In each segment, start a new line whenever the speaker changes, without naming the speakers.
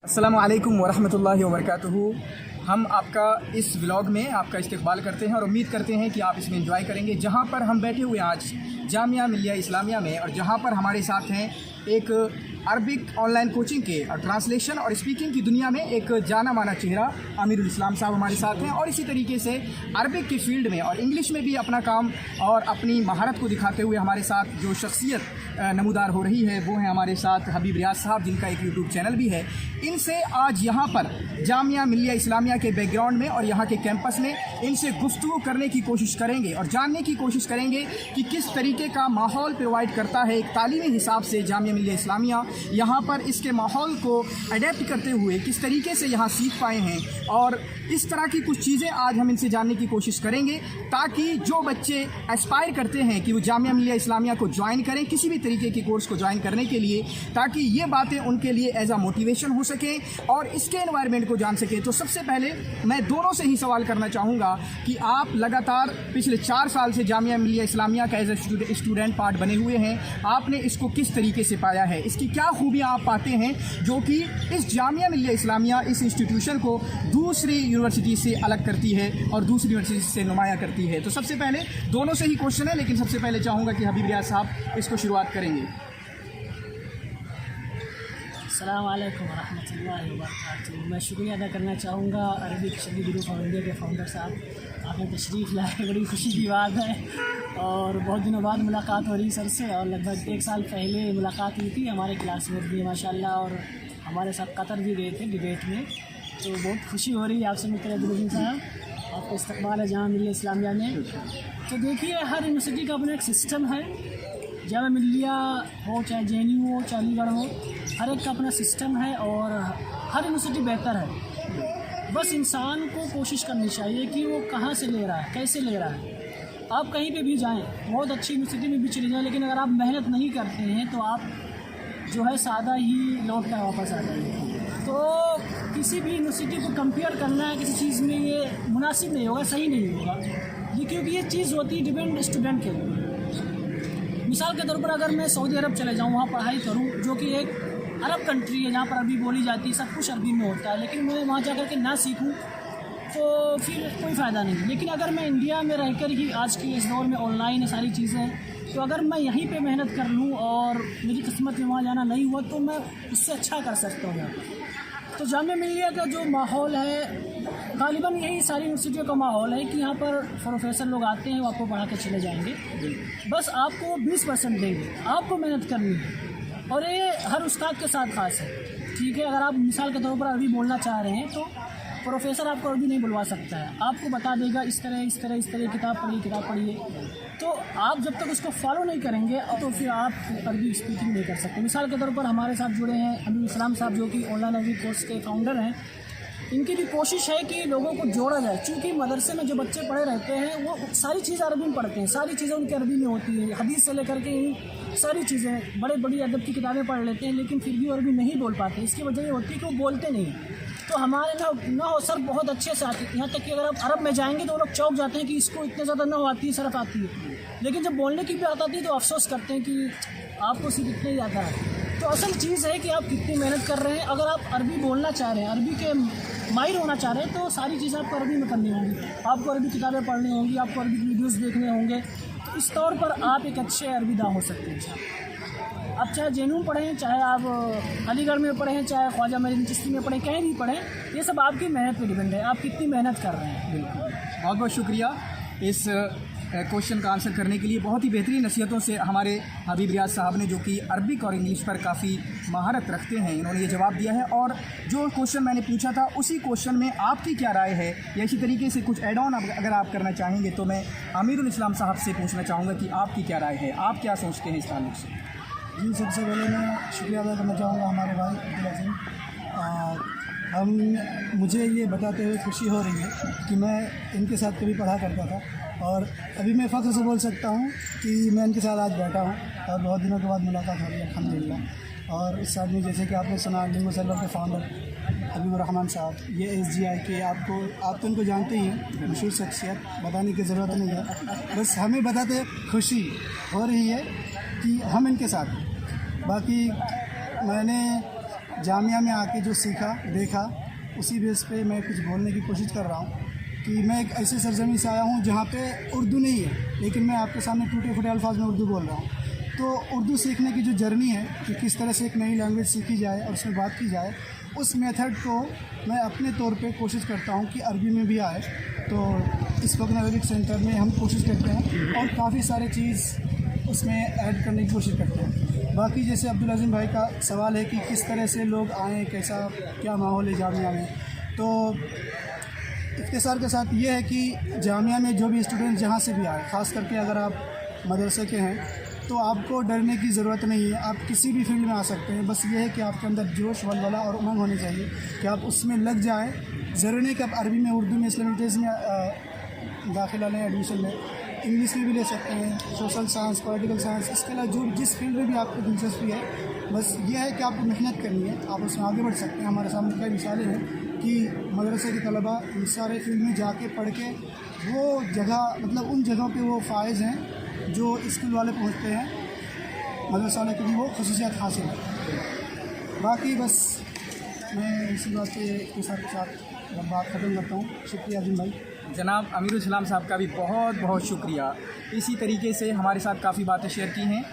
अस्सलामु अलैकुम वरहमतुल्लाहि वबरकातुहू। हम आपका इस व्लॉग में आपका इस्तकबाल करते हैं और उम्मीद करते हैं कि आप इसमें एंजॉय करेंगे। जहां पर हम बैठे हुए आज जामिया मिलिया इस्लामिया में और जहां पर हमारे साथ हैं एक अरबिक ऑनलाइन कोचिंग के और ट्रांसलेशन और स्पीकिंग की दुनिया में एक जाना माना चेहरा आमिरुल इस्लाम साहब हमारे साथ हैं। और इसी तरीके से अरबिक के फील्ड में और इंग्लिश में भी अपना काम और अपनी महारत को दिखाते हुए हमारे साथ जो शख्सियत नमूदार हो रही है वो है हमारे साथ हबीब रियाज साहब, जिनका एक यूट्यूब चैनल भी है। इनसे आज यहाँ पर जामिया मिलिया इस्लामिया के बैकग्राउंड में और यहाँ के कैंपस में इनसे गुफ्तगू करने की कोशिश करेंगे और जानने की कोशिश करेंगे कि किस तरीके का माहौल प्रोवाइड करता है एक तालीमी हिसाब से जामिया मिलिया इस्लामिया। यहाँ पर इसके माहौल को अडेप्ट करते हुए किस तरीके से यहाँ सीख पाए हैं और इस तरह की कुछ चीज़ें आज हम इनसे जानने की कोशिश करेंगे, ताकि जो बच्चे एस्पायर करते हैं कि वो जामिया मिलिया इस्लामिया को ज्वाइन करें, किसी भी तरीके के कोर्स को ज्वाइन करने के लिए, ताकि ये बातें उनके लिए एज अ मोटिवेशन हो सके और इसके एनवायरनमेंट को जान सके। तो सबसे पहले मैं दोनों से ही सवाल करना चाहूँगा कि आप लगातार पिछले 4 साल से जामिया मिलिया इस्लामिया का एज ए स्टूडेंट पार्ट बने हुए हैं। आपने इसको किस तरीके से पाया है, इसकी क्या खूबियाँ आप पाते हैं जो कि इस जामिया मिलिया इस्लामिया इस इंस्टीट्यूशन को दूसरी यूनिवर्सिटी से अलग करती है और दूसरी यूनिवर्सिटी से नुमाया करती है? तो सबसे पहले दोनों से ही क्वेश्चन है, लेकिन सबसे पहले चाहूँगा कि हबीब रियाज साहब इसको शुरुआत करेंगे।
अस्सलाम वालेकुम रहमतुल्लाहि व बरकातुहू। मैं शुक्रिया अदा करना चाहूँगा Arabic study group of India के फाउंडर साहब, आपने तशरीफ़ लाए, बड़ी खुशी की बात है। और बहुत दिनों बाद मुलाकात हो रही सर से, और लगभग 1 साल पहले मुलाकात हुई थी। हमारे क्लासमेट भी माशाल्लाह और हमारे साथ कतर भी गए थे डिबेट में, तो बहुत खुशी हो रही है आपसे मिलकर अब्दुल साहब। आपका इस्तकबाल है जामिया मिलिया इस्लामिया में। तो देखिए, हर यूनिवर्सिटी का अपना एक सिस्टम है, जामिया मिलिया हो चाहे JNU हो चाहे अलीगढ़ हो, हर एक का अपना सिस्टम है और हर यूनिवर्सिटी बेहतर है। बस इंसान को कोशिश करनी चाहिए कि वो कहाँ से ले रहा है, कैसे ले रहा है। आप कहीं पे भी जाएं, बहुत अच्छी यूनिवर्सिटी में भी चले जाएं, लेकिन अगर आप मेहनत नहीं करते हैं तो आप जो है सादा ही लौट कर वापस आ जाएंगे। तो किसी भी यूनिवर्सिटी को कंपेयर करना है किसी चीज़ में, ये मुनासिब नहीं होगा, सही नहीं होगा ये, क्योंकि ये चीज़ होती है डिपेंड स्टूडेंट के ऊपर। मिसाल के तौर पर अगर मैं सऊदी अरब चले जाऊँ, वहाँ पढ़ाई करूँ, जो कि एक अरब कंट्री है जहाँ पर अरबी बोली जाती है, सब कुछ अरबी में होता है, लेकिन मैं वहाँ जा कर के ना सीखूँ तो फिर कोई फ़ायदा नहीं। लेकिन अगर मैं इंडिया में रहकर ही, आज के इस दौर में ऑनलाइन है सारी चीज़ें, तो अगर मैं यहीं पे मेहनत कर लूँ और मेरी किस्मत में वहाँ जाना नहीं हुआ तो मैं उससे अच्छा कर सकता हूँ। तो जामिया मिलिया का जो माहौल है, गालिबन यही सारी यूनिवर्सिटियों का माहौल है कि यहाँ पर प्रोफेसर लोग आते हैं, वो आपको पढ़ा के चले जाएंगे, बस आपको 20% देंगे, आपको मेहनत करनी है। और ये हर उस्ताद के साथ खास है, ठीक है। अगर आप मिसाल के तौर पर अरबी बोलना चाह रहे हैं तो प्रोफेसर आपको अरबी नहीं बुलवा सकता है, आपको बता देगा इस तरह किताब पढ़िए। तो आप जब तक उसको फॉलो नहीं करेंगे तो फिर आप अरबी स्पीकिंग नहीं कर सकते। मिसाल के तौर पर हमारे साथ जुड़े हैं अब्दुल इस्लाम साहब, जो कि ऑनलाइन अरबी कोर्स के फाउंडर हैं। इनकी भी कोशिश है कि लोगों को जोड़ा जाए, क्योंकि मदरसे में जो बच्चे पढ़े रहते हैं वो सारी चीज़ें अरबी में पढ़ते हैं, सारी चीज़ें उनकी अरबी में होती है, हदीस से लेकर के सारी चीज़ें, बड़ी अदब की किताबें पढ़ लेते हैं, लेकिन फिर भी अरबी नहीं बोल पाते। इसकी वजह ये होती है कि वो बोलते नहीं। तो हमारे ना हो सर बहुत अच्छे से आती है, यहाँ तक कि अगर आप अरब में जाएंगे तो वो लोग चौंक जाते हैं कि इसको इतने ज़्यादा ना आती है, सिर्फ आती है, लेकिन जब बोलने की भी आती है तो अफसोस करते हैं कि आपको सिर्फ इतना ही आता है। तो असल चीज़ है कि आप कितनी मेहनत कर रहे हैं। अगर आप अरबी बोलना चाह रहे हैं, अरबी के माहिर होना चाह रहे हैं, तो सारी चीज़ें आपको अरबी में करनी होंगी, आपको अरबी किताबें पढ़नी होंगी, आपको अरबी वीडियोज़ देखने होंगे। तो इस तौर पर आप एक अच्छे अरबीदा हो सकते हैं। आप चाहे JNU में पढ़ें, चाहे आप अलीगढ़ में पढ़ें, चाहे ख्वाजा मोइनुद्दीन चिश्ती में पढ़ें, कहीं भी पढ़ें, ये सब आपकी मेहनत पे डिपेंड है, आप कितनी मेहनत कर रहे हैं।
बिल्कुल, बहुत बहुत शुक्रिया इस क्वेश्चन का आंसर करने के लिए। बहुत ही बेहतरीन नसीहतों से हमारे हबीब रियाज साहब ने, जो कि अरबिक और इंग्लिश पर काफ़ी महारत रखते हैं, इन्होंने ये जवाब दिया है। और जो क्वेश्चन मैंने पूछा था उसी क्वेश्चन में आपकी क्या राय है, या इसी तरीके से कुछ एड ऑन अगर आप करना चाहेंगे तो मैं आमिरुल इस्लाम साहब से पूछना चाहूँगा कि आपकी क्या राय है, आप क्या सोचते हैं इस ताल्लुक से?
जी, सबसे पहले मैं शुक्रिया अदा करना चाहूँगा हमारे भाई अब्दुल अज़ीम। मुझे ये बताते हुए खुशी हो रही है कि मैं इनके साथ कभी पढ़ा करता था, और अभी मैं फ़ख्र से बोल सकता हूँ कि मैं इनके साथ आज बैठा हूँ और बहुत दिनों के बाद मुलाकात हो रही है, अल्हम्दुलिल्लाह। और इस साथ में जैसे कि आपने सुना, लिंगो सर्वर के फाउंडर हबीबुर रहमान साहब, ये SGI के, आप तो इनको जानते ही हैं, मशहूर शख्सियत, बताने की ज़रूरत नहीं है, बस हमें बताते खुशी हो रही है कि हम इनके साथ हैं। बाकी मैंने जामिया में आके जो सीखा देखा उसी बेस पे मैं कुछ बोलने की कोशिश कर रहा हूँ कि मैं एक ऐसे सरजमी से आया हूँ जहाँ पे उर्दू नहीं है, लेकिन मैं आपके सामने टूटे फूटे अल्फाज में उर्दू बोल रहा हूँ। तो उर्दू सीखने की जो जर्नी है कि किस तरह से एक नई लैंग्वेज सीखी जाए और उसमें बात की जाए, उस मेथड को मैं अपने तौर पे कोशिश करता हूँ कि अरबी में भी आए। तो इस वक्त अरबिक सेंटर में हम कोशिश करते हैं और काफ़ी सारे चीज़ उसमें ऐड करने की कोशिश करते हैं। बाकी जैसे अब्दुल अज़ीम भाई का सवाल है कि किस तरह से लोग आएँ, कैसा क्या माहौल है जामिया में, तो इख्तिसार के साथ ये है कि जामिया में जो भी स्टूडेंट जहाँ से भी आए, ख़ास करके अगर आप मदरसे के हैं तो आपको डरने की ज़रूरत नहीं है। आप किसी भी फील्ड में आ सकते हैं, बस ये है कि आपके अंदर जोश वलवला और उमंग होनी चाहिए कि आप उसमें लग जाएं। ज़रूरी नहीं कि आप अरबी में, उर्दू में, इस्लामिक स्टडीज़ में दाखिला लें, एडमिशन लें, इंग्लिश में भी ले सकते हैं, सोशल साइंस, पॉलिटिकल साइंस, इसके अलावा जो जिस फील्ड में भी आपको दिलचस्पी है, बस ये है कि आपको मेहनत करनी है, आप उसमें आगे बढ़ सकते हैं। हमारे सामने कई मिसालें हैं कि मदरसे के तलबा इस सारे फील्ड में जाके पढ़ के वो जगह, मतलब उन जगहों पे वो फायज़ हैं जो स्कूल वाले पहुंचते हैं, मदरसा वाले की भी वो खसूसियात हासिल है। बाकी बस मैं इसी बात के साथ बात ख़त्म करता हूँ। शुक्रिया अजीम भाई।
जनाब अमीरुल इस्लाम साहब का भी बहुत बहुत शुक्रिया। इसी तरीके से हमारे साथ काफ़ी बातें शेयर की हैं।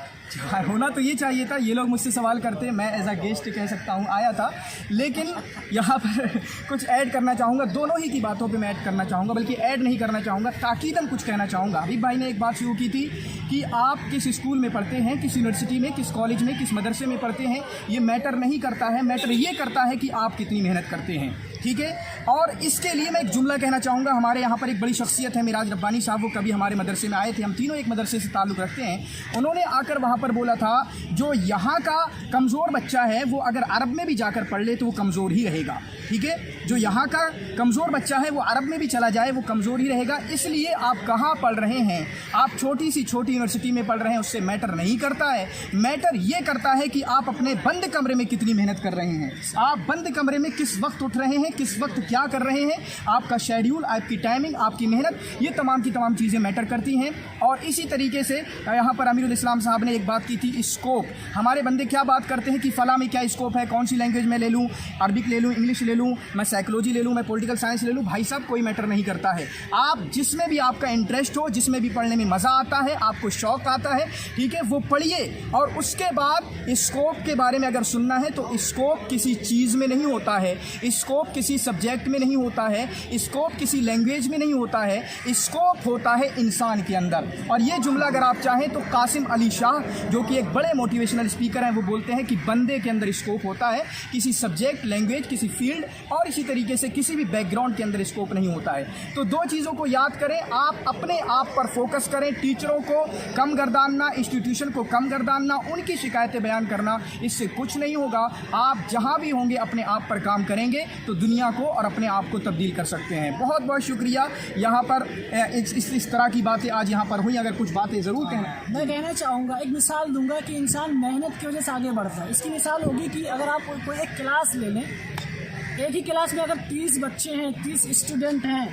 होना तो ये चाहिए था, ये लोग मुझसे सवाल करते, मैं एज अ गेस्ट कह सकता हूँ आया था, लेकिन यहाँ पर कुछ ऐड करना चाहूँगा। दोनों ही की बातों पे मैं ऐड करना चाहूँगा, बल्कि ऐड नहीं करना चाहूँगा, ताकीदन कुछ कहना चाहूँगा। हबीब भाई ने एक बात शुरू की थी कि आप किस स्कूल में पढ़ते हैं, किस यूनिवर्सिटी में, किस कॉलेज में, किस मदरसे में पढ़ते हैं, ये मैटर नहीं करता है। मैटर ये करता है कि आप कितनी मेहनत करते हैं, ठीक है। और इसके लिए मैं एक जुमला कहना चाहूँगा। हमारे यहाँ पर एक बड़ी शख्सियत है मिराज रब्बानी साहब, वो कभी हमारे मदरसे में आए थे, हम तीनों एक मदरसे से ताल्लुक़ रखते हैं। उन्होंने आकर वहाँ पर बोला था, जो यहाँ का कमज़ोर बच्चा है वो अगर अरब में भी जाकर पढ़ ले तो वो कमज़ोर ही रहेगा, ठीक है। जो यहाँ का कमज़ोर बच्चा है वो अरब में भी चला जाए वो कमज़ोर ही रहेगा। इसलिए आप कहाँ पढ़ रहे हैं, आप छोटी यूनिवर्सिटी में पढ़ रहे हैं, उससे मैटर नहीं करता है। मैटर ये करता है कि आप अपने बंद कमरे में कितनी मेहनत कर रहे हैं, आप बंद कमरे में किस वक्त उठ रहे हैं, किस वक्त क्या कर रहे हैं, आपका शेड्यूल, आपकी टाइमिंग, आपकी मेहनत, ये तमाम की तमाम चीज़ें मैटर करती हैं। और इसी तरीके से यहाँ पर अमीरुल इस्लाम साहब ने एक बात की थी, स्कोप। हमारे बंदे क्या बात करते हैं कि फ़ला में क्या स्कोप है, कौन सी लैंग्वेज में ले लूँ, अरबिक ले लूँ, इंग्लिश ले लूँ, मैं साइकोलॉजी ले लूँ, मैं पॉलिटिकल साइंस ले लूँ। भाई साहब कोई मैटर नहीं करता है। आप जिसमें भी आपका इंटरेस्ट हो, जिसमें भी पढ़ने में मज़ा आता है, आपको शौक़ आता है, ठीक है, वो पढ़िए। और उसके बाद स्कोप के बारे में अगर सुनना है तो स्कोप किसी चीज़ में नहीं होता है, स्कोप किसी सब्जेक्ट में नहीं होता है, स्कोप किसी लैंग्वेज में नहीं होता है, स्कोप होता है इंसान के अंदर। और ये जुमला अगर आप चाहें तो कासिम अली शाह, जो कि एक बड़े मोटिवेशनल स्पीकर हैं, वो बोलते हैं कि बंदे के अंदर स्कोप होता है, किसी सब्जेक्ट, लैंग्वेज, किसी फील्ड और इसी तरीके से किसी भी बैकग्राउंड के अंदर स्कोप नहीं होता है। तो दो चीज़ों को याद करें, आप अपने आप पर फोकस करें, टीचरों को कम गर्दानना, इंस्टीट्यूशन को कम गर्दानना, उनकी शिकायतें बयान करना, इससे कुछ नहीं होगा। आप जहाँ भी होंगे अपने आप पर काम करेंगे तो दुनिया को और अपने आप को तब्दील कर सकते हैं। बहुत बहुत शुक्रिया। यहाँ पर इस तरह की बातें आज यहाँ पर हुई। अगर कुछ बातें ज़रूर कहना,
मैं कहना चाहूँगा, एक मिसाल दूंगा कि इंसान मेहनत की वजह से आगे बढ़ता है। इसकी मिसाल होगी कि अगर आप कोई एक क्लास ले लें, एक ही क्लास में अगर 30 बच्चे हैं, 30 स्टूडेंट हैं,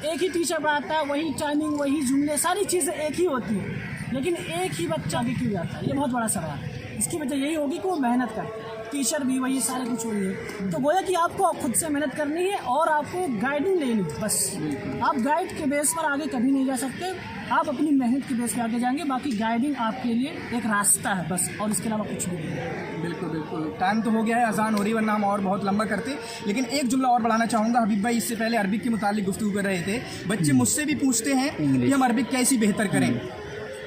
एक ही टीचर पढ़ाता है, वही टाइमिंग, वही जुमले, सारी चीज़ें एक ही होती हैं, लेकिन एक ही बच्चा आगे क्यों जाता है? ये बहुत बड़ा सवाल है। इसकी वजह यही होगी कि वो मेहनत करता है, टीचर भी वही, सारे कुछ वही है। तो गोया कि आपको खुद से मेहनत करनी है और आपको गाइडिंग लेनी, बस। आप गाइड के बेस पर आगे कभी नहीं जा सकते, आप अपनी मेहनत के बेस पर आगे जाएंगे। बाकी गाइडिंग आपके लिए एक रास्ता है बस, और इसके अलावा कुछ भी नहीं।
बिल्कुल बिल्कुल। टाइम तो हो गया है, अजान हो रही, वरना हम और बहुत लंबा करते, लेकिन एक जुमला और बढ़ाना चाहूँगा। हबीब भाई इससे पहले अरबिक के मुतालिक गुफ्तगू कर रहे थे। बच्चे मुझसे भी पूछते हैं कि हम अरबिक कैसी बेहतर करें।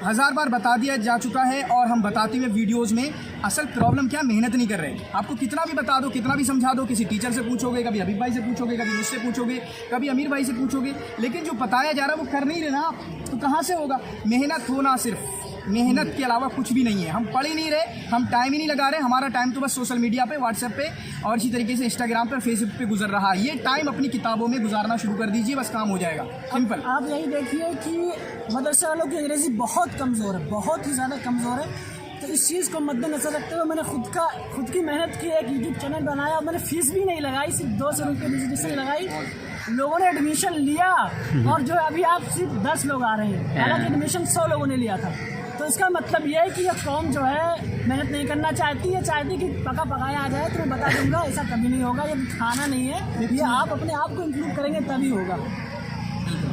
1000 बार बता दिया जा चुका है और हम बताते हुए वीडियोज़ में, असल प्रॉब्लम क्या, मेहनत नहीं कर रहे। आपको कितना भी बता दो, कितना भी समझा दो, किसी टीचर से पूछोगे, कभी हबीब भाई से पूछोगे, कभी मुझसे पूछोगे, कभी अमीर भाई से पूछोगे, लेकिन जो बताया जा रहा है वो कर नहीं रहे ना आप, तो कहाँ से होगा? मेहनत होना, सिर्फ मेहनत के अलावा कुछ भी नहीं है। हम पढ़ ही नहीं रहे, हम टाइम ही नहीं लगा रहे। हमारा टाइम तो बस सोशल मीडिया पे, व्हाट्सएप पे और इसी तरीके से इंस्टाग्राम पे, फेसबुक पे गुजर रहा है। ये टाइम अपनी किताबों में गुजारना शुरू कर दीजिए, बस काम हो जाएगा, सिंपल।
आप यही देखिए कि मदरसे वालों की अंग्रेज़ी बहुत कमज़ोर है, बहुत ही ज़्यादा कमज़ोर है। तो इस चीज़ को मद्देनजर रखते हुए मैंने खुद की मेहनत की, एक यूट्यूब चैनल बनाया। मैंने फीस भी नहीं लगाई, सिर्फ 200 रुपये रजिस्ट्रेशन लगाई, लोगों ने एडमिशन लिया, और जो अभी आप सिर्फ 10 लोग आ रहे हैं, हालांकि एडमिशन 100 लोगों ने लिया था। तो इसका मतलब ये है कि यह कौम जो है मेहनत नहीं करना चाहती है, चाहती कि पका पकाया आ जाए। तो मैं बता दूंगा ऐसा कभी नहीं होगा, ये खाना नहीं है, ये आप अपने आप को इंक्लूड करेंगे तभी होगा।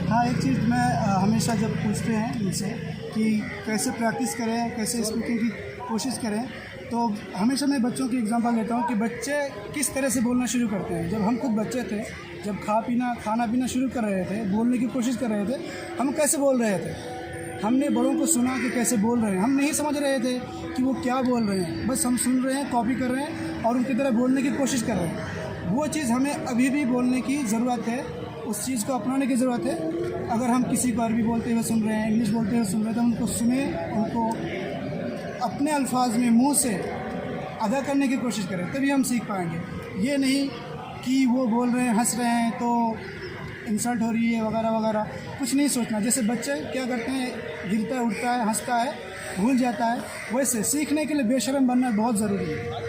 हाँ, एक चीज़ मैं हमेशा जब पूछते हैं इनसे कि कैसे प्रैक्टिस करें, कैसे स्पीकिंग की कोशिश करें, तो हमेशा मैं बच्चों की एग्जांपल लेता हूँ कि बच्चे किस तरह से बोलना शुरू करते हैं। जब हम खुद बच्चे थे, जब खाना पीना शुरू कर रहे थे, बोलने की कोशिश कर रहे थे, हम कैसे बोल रहे थे? हमने बड़ों को सुना कि कैसे बोल रहे हैं, हम नहीं समझ रहे थे कि वो क्या बोल रहे हैं, बस हम सुन रहे हैं, कॉपी कर रहे हैं और उनकी तरह बोलने की कोशिश कर रहे हैं। वो चीज़ हमें अभी भी बोलने की ज़रूरत है, उस चीज़ को अपनाने की ज़रूरत है। अगर हम किसी को अरबी बोलते हुए सुन रहे हैं, इंग्लिश बोलते हुए सुन रहे हैं, तो उनको सुने, उनको अपने अल्फाज में मुंह से अदा करने की कोशिश करें, तभी हम सीख पाएंगे। ये नहीं कि वो बोल रहे हैं, हंस रहे हैं तो इंसल्ट हो रही है वगैरह वगैरह, कुछ नहीं सोचना। जैसे बच्चे क्या करते हैं, गिरता है, उठता है, हंसता है, भूल जाता है, वैसे सीखने के लिए बेशर्म बनना बहुत ज़रूरी है।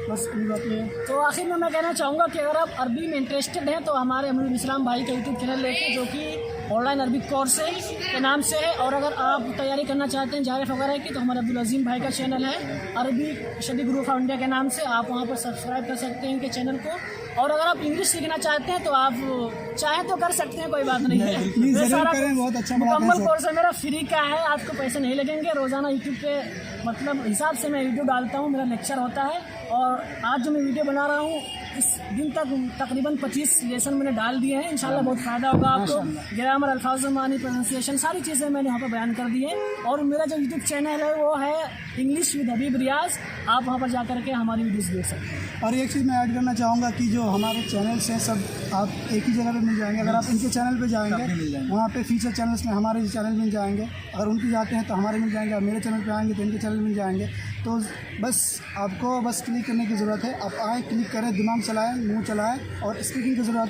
बस ये बात है।
तो आखिर में मैं कहना चाहूँगा कि अगर आप अरबी में इंटरेस्टेड हैं तो हमारे अमीरुल इस्लाम भाई का यूट्यूब चैनल देखें, जो कि ऑनलाइन अरबिक कोर्स के नाम से है। और अगर आप तैयारी करना चाहते हैं जारिफ वगैरह की, तो हमारे अब्दुल अजीम भाई का चैनल है अरबी शदी ग्रुप ऑफ इंडिया के नाम से, आप वहाँ पर सब्सक्राइब कर सकते हैं इनके चैनल को। और अगर आप इंग्लिश सीखना चाहते हैं तो आप चाहें तो कर सकते हैं, कोई बात नहीं है।
ज़रूर करें, बहुत अच्छा
मुकम्मल कोर्स है मेरा, फ्री का है, आपको पैसे नहीं लगेंगे। रोज़ाना यूट्यूब पे मतलब हिसाब से मैं वीडियो डालता हूँ, मेरा लेक्चर होता है। और आज जो मैं वीडियो बना रहा हूँ, इस दिन तक तकरीबन 25 लेसन मैंने डाल दिए हैं। इंशाल्लाह बहुत फ़ायदा होगा आपको। ग्रामर, अल्फाज मानी, प्रोनाउंसिएशन, सारी चीज़ें मैंने यहाँ पर बयान कर दी हैं। और मेरा जो यूट्यूब चैनल है वो है इंग्लिश विद हबीब रियाज, आप वहाँ पर जा करके हमारी वीडियोज़ देख सकते हैं।
और एक चीज़ मैं ऐड करना चाहूँगा कि जो हमारे चैनल्स हैं सब आप एक ही जगह पे मिल जाएंगे। अगर आप इनके चैनल पे जाएंगे, वहाँ पे फीचर चैनल्स में हमारे चैनल मिल जाएंगे। अगर उनके जाते हैं तो हमारे मिल जाएंगे, और मेरे चैनल पे आएंगे तो इनके चैनल मिल जाएंगे। तो बस आपको बस क्लिक करने की ज़रूरत है। आप आएँ, क्लिक करें, दिमाग चलाएँ, मुँह चलाएँ, और स्पीकिंग की ज़रूरत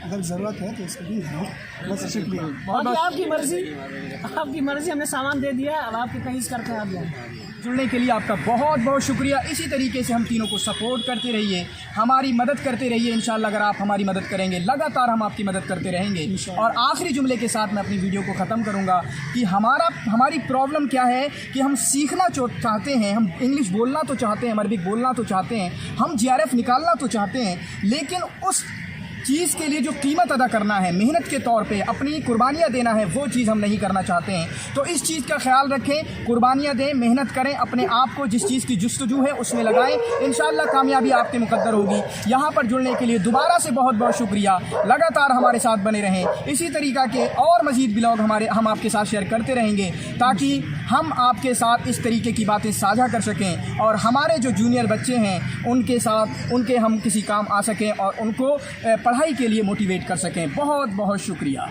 अगर ज़रूरत है तो स्पीकिंग करें। बस शुक्रिया।
बाकी आपकी मर्ज़ी, हमने सामान दे दिया, अब आप कितना यूज़ करते हैं आप जाएँ।
जुड़ने के लिए आपका बहुत बहुत शुक्रिया। इसी तरीके से हम तीनों को सपोर्ट करते रहिए, हमारी मदद करते रहिए। इंशाल्लाह अगर आप हमारी मदद करेंगे, लगातार हम आपकी मदद करते रहेंगे। और आखिरी जुमले के साथ मैं अपनी वीडियो को ख़त्म करूँगा कि हमारी प्रॉब्लम क्या है कि हम सीखना चाहते हैं, हम इंग्लिश बोलना तो चाहते हैं, अरबिक बोलना तो चाहते हैं, हम JRF निकालना तो चाहते हैं, लेकिन उस चीज़ के लिए जो कीमत अदा करना है, मेहनत के तौर पे अपनी कुर्बानियाँ देना है, वो चीज़ हम नहीं करना चाहते हैं। तो इस चीज़ का ख्याल रखें, कुर्बानियाँ दें, मेहनत करें, अपने आप को जिस चीज़ की जुस्तजू है उसमें लगाएं। इंशाअल्लाह कामयाबी आपके मुकद्दर होगी। यहाँ पर जुड़ने के लिए दोबारा से बहुत बहुत शुक्रिया। लगातार हमारे साथ बने रहें। इसी तरीक़ा के और मज़ीद ब्लॉग हम आपके साथ शेयर करते रहेंगे, ताकि हम आपके साथ इस तरीके की बातें साझा कर सकें और हमारे जो जूनियर बच्चे हैं उनके हम किसी काम आ सकें और उनको पढ़ाई के लिए मोटिवेट कर सकें। बहुत बहुत शुक्रिया।